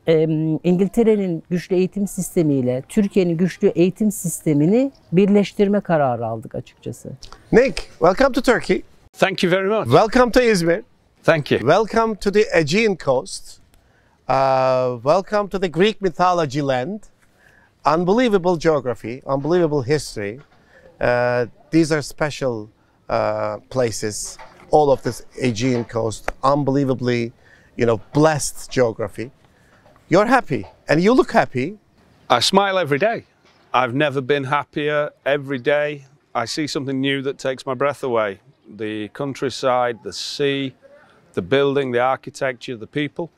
İngiltere'nin güçlü eğitim sistemiyle Türkiye'nin güçlü eğitim sistemini birleştirme kararı aldık açıkçası. Nick, welcome to Turkey. Thank you very much. Welcome to Izmir. Thank you. Welcome to the Aegean coast. Welcome to the Greek mythology land. Unbelievable geography, unbelievable history. These are special places. All of this Aegean coast, unbelievably, blessed geography. You're happy, and you look happy. I smile every day. I've never been happier. Every day I see something new that takes my breath away. The countryside, the sea, the building, the architecture, the people.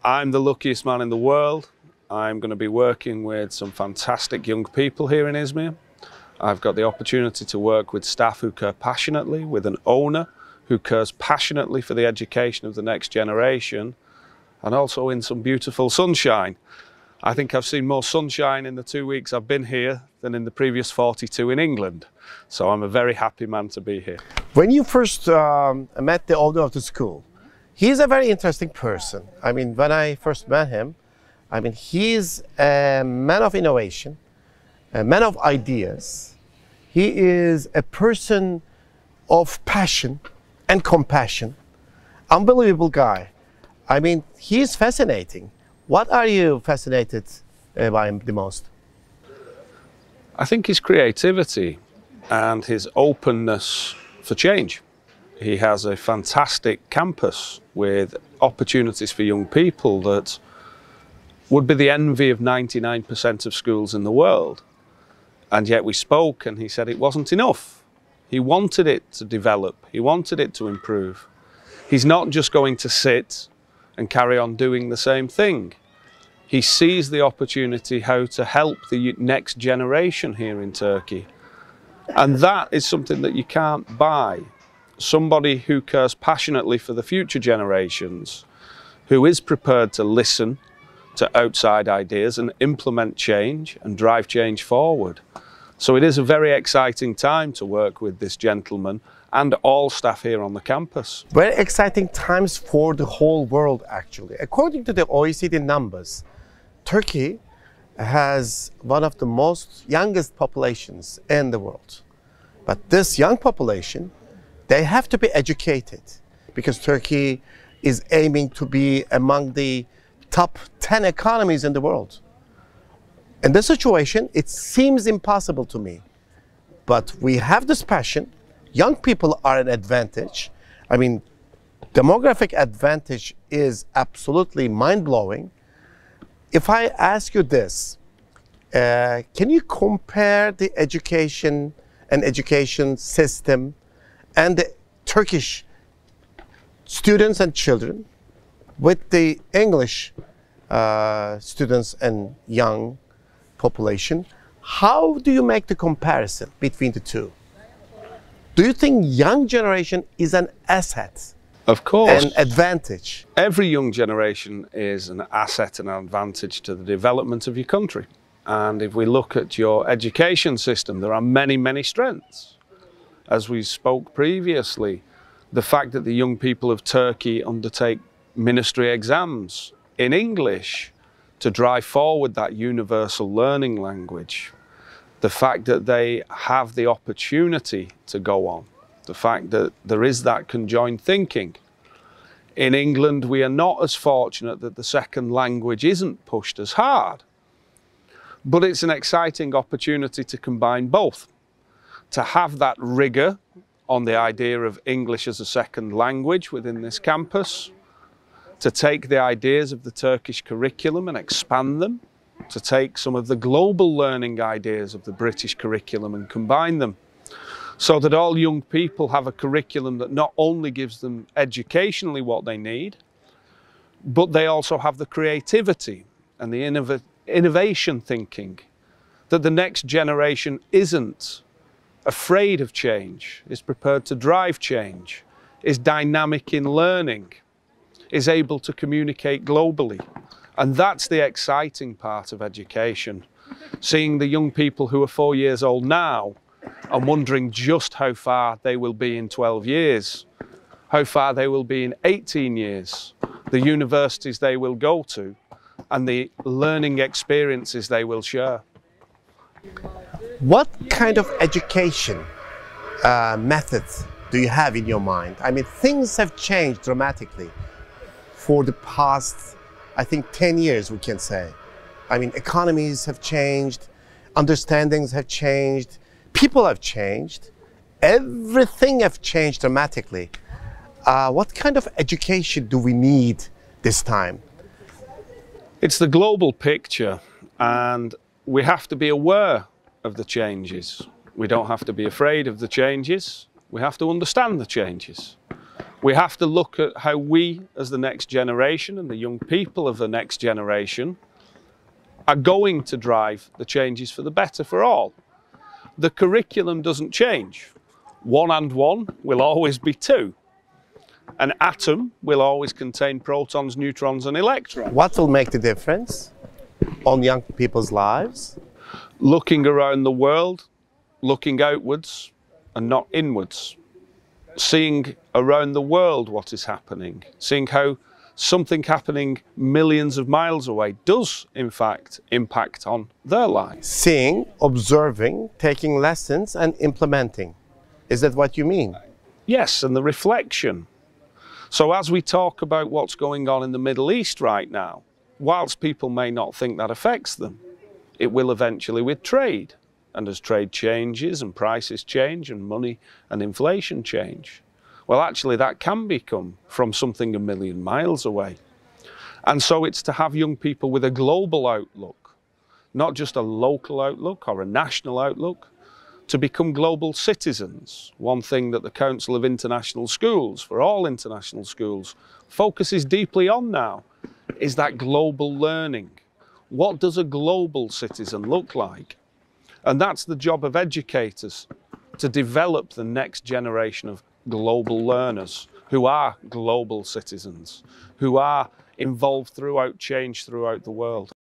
I'm the luckiest man in the world. I'm going to be working with some fantastic young people here in Izmir. I've got the opportunity to work with staff who care passionately, with an owner who cares passionately for the education of the next generation, and also in some beautiful sunshine. I think I've seen more sunshine in the 2 weeks I've been here than in the previous 42 in England. So I'm a very happy man to be here. When you first met the owner of the school, he's a very interesting person. I mean, when I first met him, he's a man of innovation, a man of ideas. He is a person of passion and compassion. Unbelievable guy. I mean, he's fascinating. What are you fascinated by him the most? I think his creativity and his openness for change. He has a fantastic campus with opportunities for young people that would be the envy of 99% of schools in the world. And yet we spoke and he said it wasn't enough. He wanted it to develop. He wanted it to improve. He's not just going to sit and carry on doing the same thing. He sees the opportunity how to help the next generation here in Turkey. And that is something that you can't buy. Somebody who cares passionately for the future generations, who is prepared to listen to outside ideas and implement change and drive change forward. So it is a very exciting time to work with this gentleman and all staff here on the campus. Very exciting times for the whole world, actually. According to the OECD numbers, Turkey has one of the most youngest populations in the world. But this young population, they have to be educated because Turkey is aiming to be among the top 10 economies in the world. In this situation, it seems impossible to me. But we have this passion. Young people are an advantage. I mean, demographic advantage is absolutely mind-blowing. If I ask you this, can you compare the education system and the Turkish students and children with the English students and young population? How do you make the comparison between the two? Do you think young generation is an asset? Of course. An advantage? Every young generation is an asset and an advantage to the development of your country. And if we look at your education system, there are many, many strengths. As we spoke previously, the fact that the young people of Turkey undertake ministry exams in English to drive forward that universal learning language, the fact that they have the opportunity to go on, the fact that there is that conjoined thinking. In England, we are not as fortunate that the second language isn't pushed as hard, but it's an exciting opportunity to combine both, to have that rigour on the idea of English as a second language within this campus, to take the ideas of the Turkish curriculum and expand them, to take some of the global learning ideas of the British curriculum and combine them, so that all young people have a curriculum that not only gives them educationally what they need, but they also have the creativity and the innovation thinking, that the next generation isn't afraid of change, is prepared to drive change, is dynamic in learning, is able to communicate globally. And that's the exciting part of education. Seeing the young people who are 4 years old now and wondering just how far they will be in 12 years, how far they will be in 18 years, the universities they will go to, and the learning experiences they will share. What kind of education methods do you have in your mind? I mean, things have changed dramatically for the past, I think, 10 years, we can say. I mean, economies have changed, understandings have changed, people have changed, everything have changed dramatically. What kind of education do we need this time? It's the global picture, and we have to be aware of the changes. We don't have to be afraid of the changes. We have to understand the changes. We have to look at how we, as the next generation and the young people of the next generation, are going to drive the changes for the better for all. The curriculum doesn't change. 1 and 1 will always be 2. An atom will always contain protons, neutrons and electrons. What will make the difference on young people's lives? Looking around the world, looking outwards and not inwards. Seeing around the world what is happening. Seeing how something happening millions of miles away does, in fact, impact on their lives. Seeing, observing, taking lessons and implementing. Is that what you mean? Yes, and the reflection. So as we talk about what's going on in the Middle East right now, whilst people may not think that affects them, it will eventually with trade. And as trade changes and prices change and money and inflation change, well, actually that can become from something a million miles away. And so it's to have young people with a global outlook, not just a local outlook or a national outlook, to become global citizens. One thing that the Council of International Schools, for all international schools, focuses deeply on now is that global learning. What does a global citizen look like? And that's the job of educators, to develop the next generation of global learners who are global citizens, who are involved throughout change throughout the world.